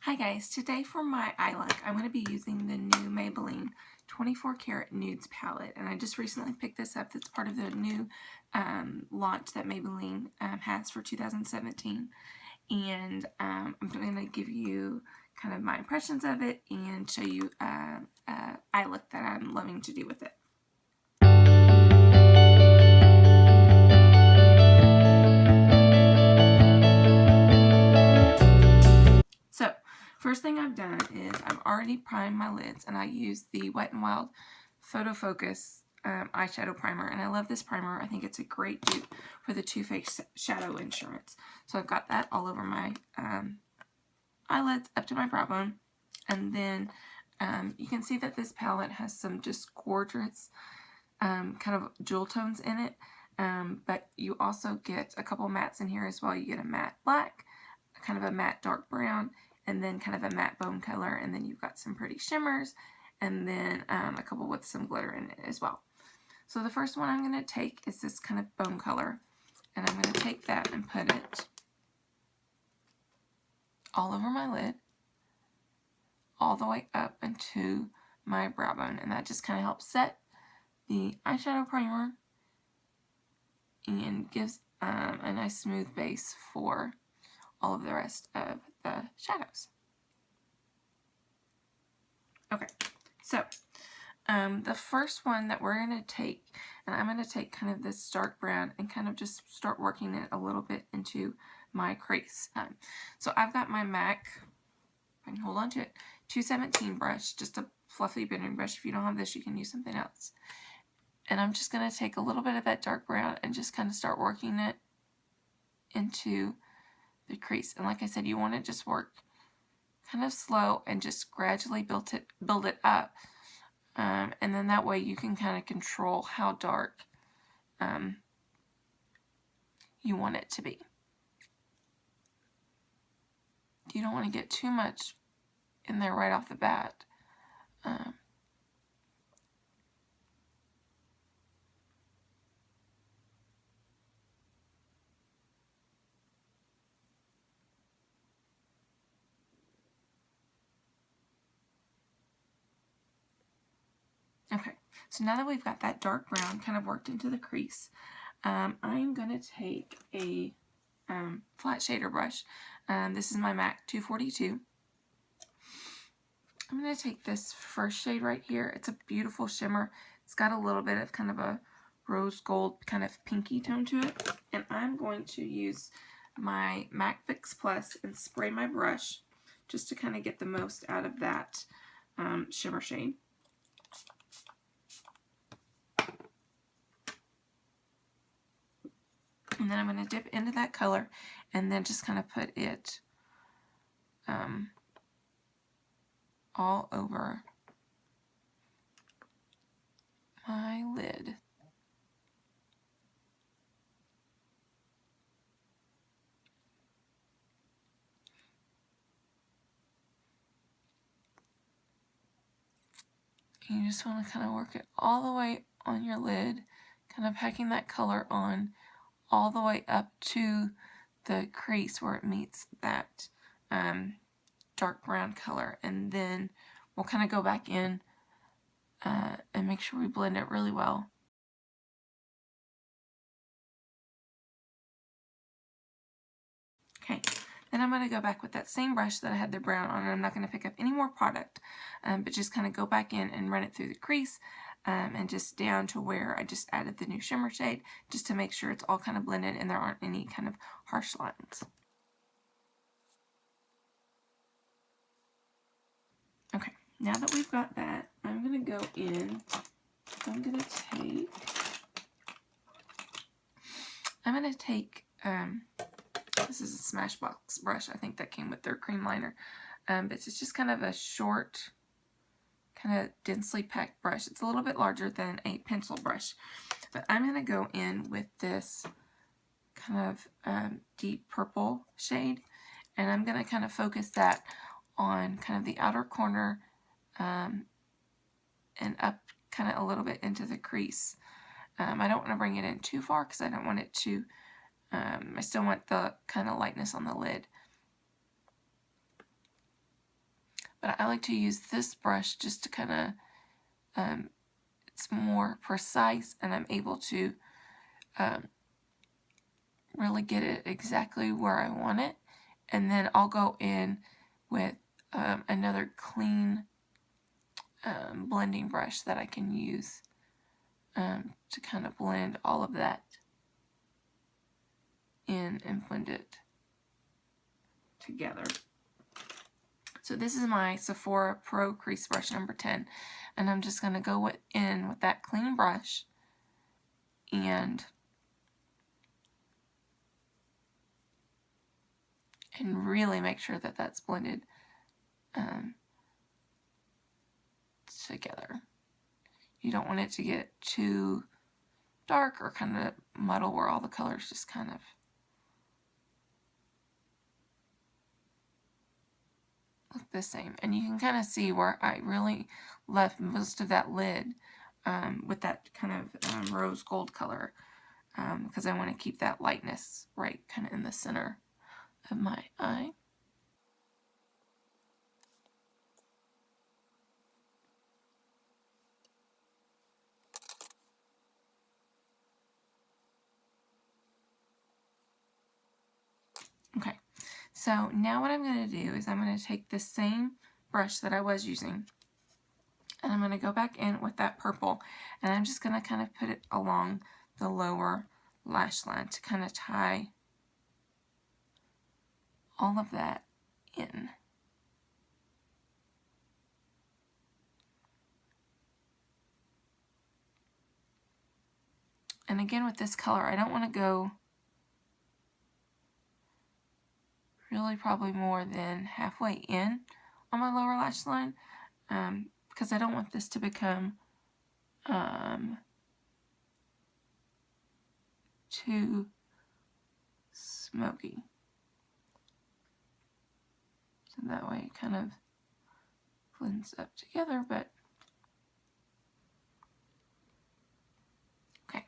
Hi guys, today for my eye look, I'm going to be using the new Maybelline 24 Karat Nudes palette, and I just recently picked this up. It's part of the new launch that Maybelline has for 2017, and I'm going to give you kind of my impressions of it and show you eye look that I'm loving to do with it. So, first thing I've done is I've already primed my lids, and I used the Wet n Wild Photo Focus eyeshadow primer, and I love this primer. I think it's a great dupe for the Too Faced Shadow Insurance. So I've got that all over my eyelids up to my brow bone, and then you can see that this palette has some just gorgeous kind of jewel tones in it, but you also get a couple mattes in here as well. You get a matte black, kind of a matte dark brown, and then kind of a matte bone color, and then you've got some pretty shimmers, and then a couple with some glitter in it as well. So the first one I'm going to take is this kind of bone color, and I'm going to take that and put it all over my lid, all the way up into my brow bone, and that just kind of helps set the eyeshadow primer and gives a nice smooth base for all of the rest of the shadows. Okay, so the first one that we're going to take, and I'm going to take kind of this dark brown and kind of just start working it a little bit into my crease. So I've got my MAC, I can hold on to it, 217 brush, just a fluffy bending brush. If you don't have this, you can use something else. And I'm just going to take a little bit of that dark brown and just kind of start working it into the crease. And like I said, you want to just work kind of slow and just gradually build it up. And then that way you can kind of control how dark you want it to be. You don't want to get too much in there right off the bat. Okay, so now that we've got that dark brown kind of worked into the crease, I'm going to take a flat shader brush. This is my MAC 242. I'm going to take this first shade right here. It's a beautiful shimmer. It's got a little bit of kind of a rose gold kind of pinky tone to it. And I'm going to use my MAC Fix Plus and spray my brush just to kind of get the most out of that shimmer shade. And then I'm going to dip into that color and then just kind of put it all over my lid. And you just want to kind of work it all the way on your lid, kind of packing that color on all the way up to the crease where it meets that dark brown color, and then we'll kind of go back in and make sure we blend it really well. Okay, then I'm going to go back with that same brush that I had the brown on, and I'm not going to pick up any more product, but just kind of go back in and run it through the crease and just down to where I just added the new shimmer shade, just to make sure it's all kind of blended and there aren't any kind of harsh lines. Okay, now that we've got that, I'm going to go in, I'm going to take, this is a Smashbox brush, I think that came with their cream liner, but it's just kind of a short, kind of densely packed brush. It's a little bit larger than a pencil brush, but I'm going to go in with this kind of deep purple shade, and I'm going to kind of focus that on kind of the outer corner and up kind of a little bit into the crease. I don't want to bring it in too far because I don't want it to, I still want the kind of lightness on the lid. But I like to use this brush just to kind of, it's more precise, and I'm able to really get it exactly where I want it. And then I'll go in with another clean blending brush that I can use to kind of blend all of that in and blend it together. So this is my Sephora Pro Crease Brush number 10, and I'm just going to go in with that clean brush and really make sure that that's blended together. You don't want it to get too dark or kind of muddle where all the colors just kind of look the same. And you can kind of see where I really left most of that lid with that kind of rose gold color because I want to keep that lightness right kind of in the center of my eye. Okay, so now what I'm going to do is I'm going to take the same brush that I was using, and I'm going to go back in with that purple, and I'm just going to kind of put it along the lower lash line to kind of tie all of that in. And again, with this color, I don't want to go really probably more than halfway in on my lower lash line because I don't want this to become too smoky. So that way it kind of blends up together, but okay.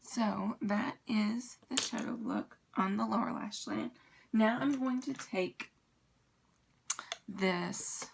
So that is the shadow look on the lower lash line. Now I'm going to take this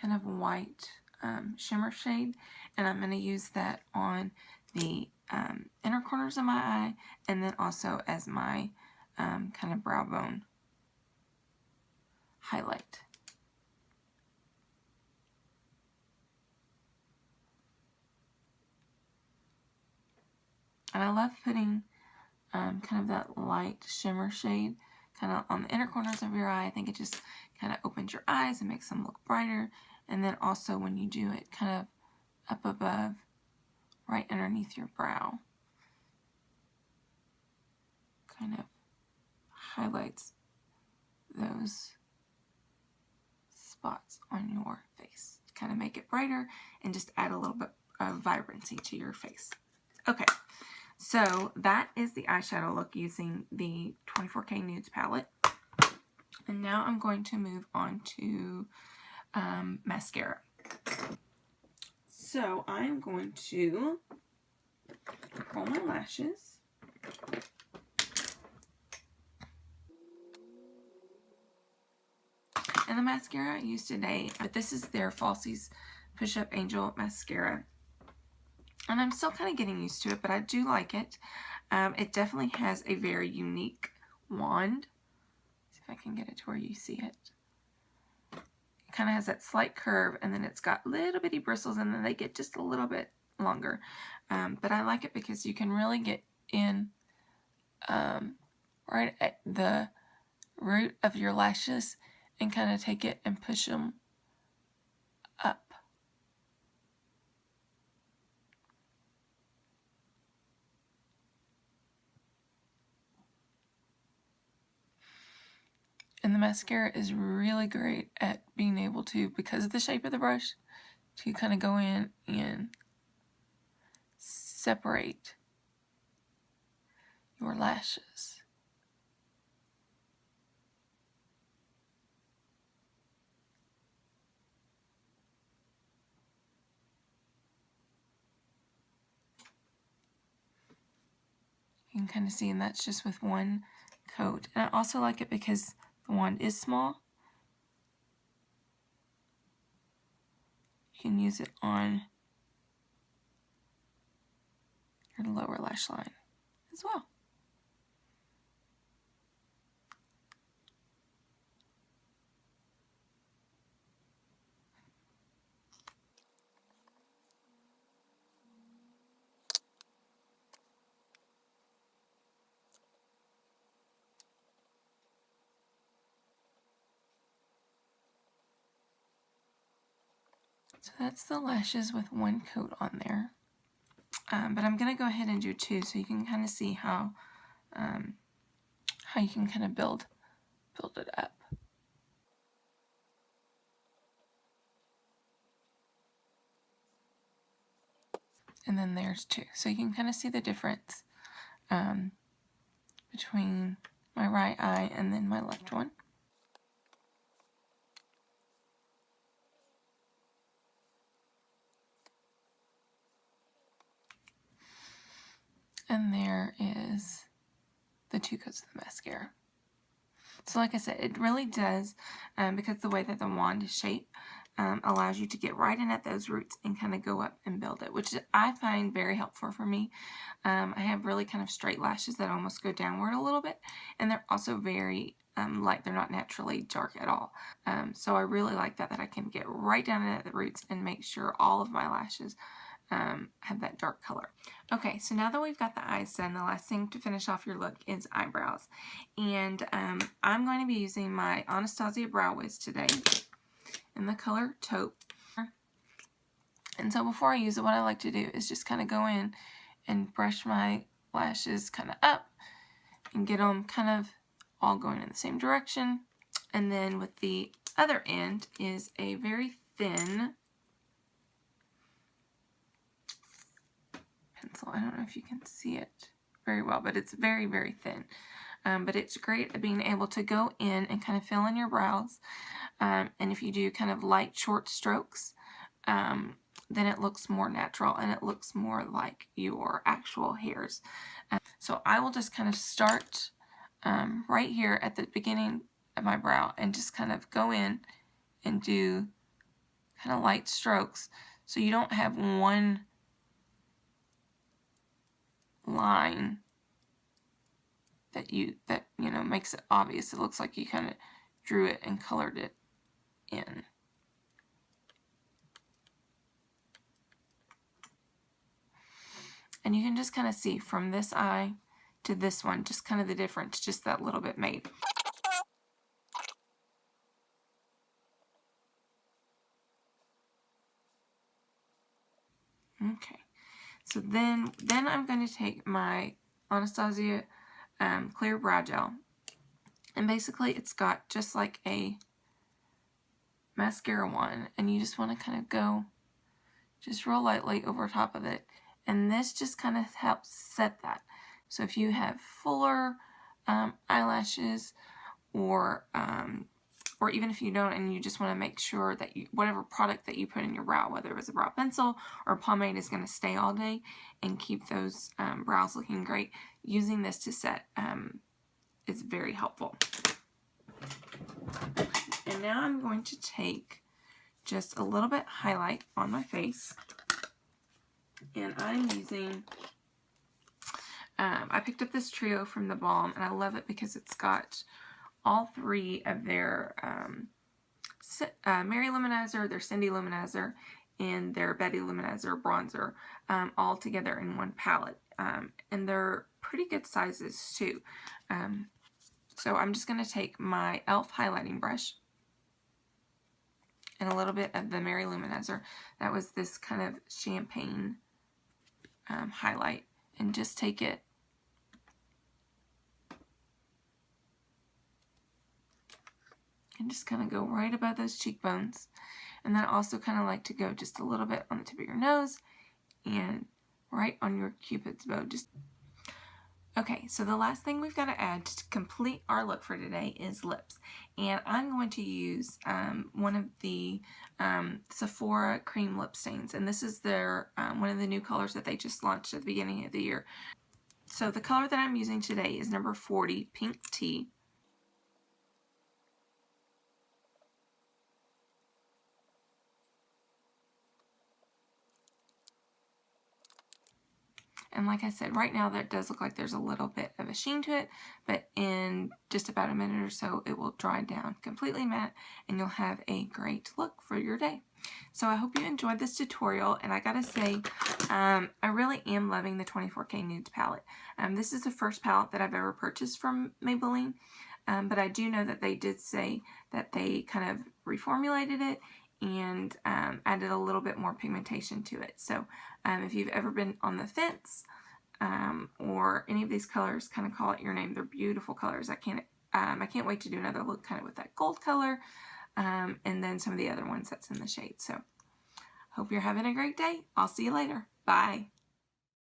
kind of white shimmer shade, and I'm going to use that on the inner corners of my eye, and then also as my kind of brow bone highlight. And I love putting kind of that light shimmer shade kind of on the inner corners of your eye. I think it just kind of opens your eyes and makes them look brighter. And then also when you do it kind of up above, right underneath your brow, kind of highlights those spots on your face to kind of make it brighter and just add a little bit of vibrancy to your face. Okay. So that is the eyeshadow look using the 24K Nudes palette. And now I'm going to move on to mascara. So I'm going to curl my lashes. And the mascara I used today, but this is their Falsies Push-Up Angel Mascara. And I'm still kind of getting used to it, but I do like it. It definitely has a very unique wand. Let's see if I can get it to where you see it. It kind of has that slight curve, and then it's got little bitty bristles, and then they get just a little bit longer. But I like it because you can really get in right at the root of your lashes and kind of take it and push them up. And the mascara is really great at being able to, because of the shape of the brush, to kind of go in and separate your lashes. You can kind of see, and that's just with one coat. And I also like it because the wand is small, you can use it on your lower lash line as well. So that's the lashes with one coat on there. But I'm going to go ahead and do two so you can kind of see how you can kind of build it up. And then there's two. So you can kind of see the difference between my right eye and then my left one. And there is the two coats of the mascara. So like I said, it really does, because the way that the wand is shaped, allows you to get right in at those roots and kind of go up and build it, which I find very helpful for me. I have really kind of straight lashes that almost go downward a little bit, and they're also very light. They're not naturally dark at all. So I really like that I can get right down in at the roots and make sure all of my lashes have that dark color. Okay, so now that we've got the eyes done, the last thing to finish off your look is eyebrows. And I'm going to be using my Anastasia Brow Wiz today in the color Taupe. And so before I use it, what I like to do is just kind of go in and brush my lashes kind of up and get them kind of all going in the same direction. And then with the other end is a very thin pencil. I don't know if you can see it very well, but it's very, very thin. But it's great at being able to go in and kind of fill in your brows. And if you do kind of light, short strokes, then it looks more natural and it looks more like your actual hairs. So I will just kind of start right here at the beginning of my brow and just kind of go in and do kind of light strokes, so you don't have one line that you know makes it obvious. It looks like you kind of drew it and colored it in. And you can just kind of see from this eye to this one, just kind of the difference, just that little bit made. Okay, so then I'm going to take my Anastasia clear brow gel, and basically it's got just like a mascara one, and you just want to kind of go just real lightly over top of it, and this just kind of helps set that. So if you have fuller eyelashes, or even if you don't and you just want to make sure that whatever product that you put in your brow, whether it was a brow pencil or pomade, is going to stay all day and keep those brows looking great, using this to set is very helpful. And now I'm going to take just a little bit highlight on my face, and I'm using I picked up this trio from the Balm, and I love it because it's got all three of their Mary Luminizer, their Cindy Luminizer, and their Betty Luminizer bronzer all together in one palette. And they're pretty good sizes too. So I'm just going to take my e.l.f. highlighting brush and a little bit of the Mary Luminizer. That was this kind of champagne highlight, and just take it and just kind of go right above those cheekbones. And then also kind of like to go just a little bit on the tip of your nose and right on your cupid's bow. Okay, so the last thing we've got to add to complete our look for today is lips. And I'm going to use one of the Sephora cream lip stains. And this is their one of the new colors that they just launched at the beginning of the year. So the color that I'm using today is number 40, Pink Tea. And like I said, right now that does look like there's a little bit of a sheen to it, but in just about a minute or so it will dry down completely matte and you'll have a great look for your day. So I hope you enjoyed this tutorial, and I gotta say, I really am loving the 24K Nudes palette. This is the first palette that I've ever purchased from Maybelline, but I do know that they did say that they kind of reformulated it and added a little bit more pigmentation to it. So if you've ever been on the fence or any of these colors, kind of call it your name. They're beautiful colors. I can't wait to do another look kind of with that gold color. And then some of the other ones that's in the shade. So, hope you're having a great day. I'll see you later. Bye.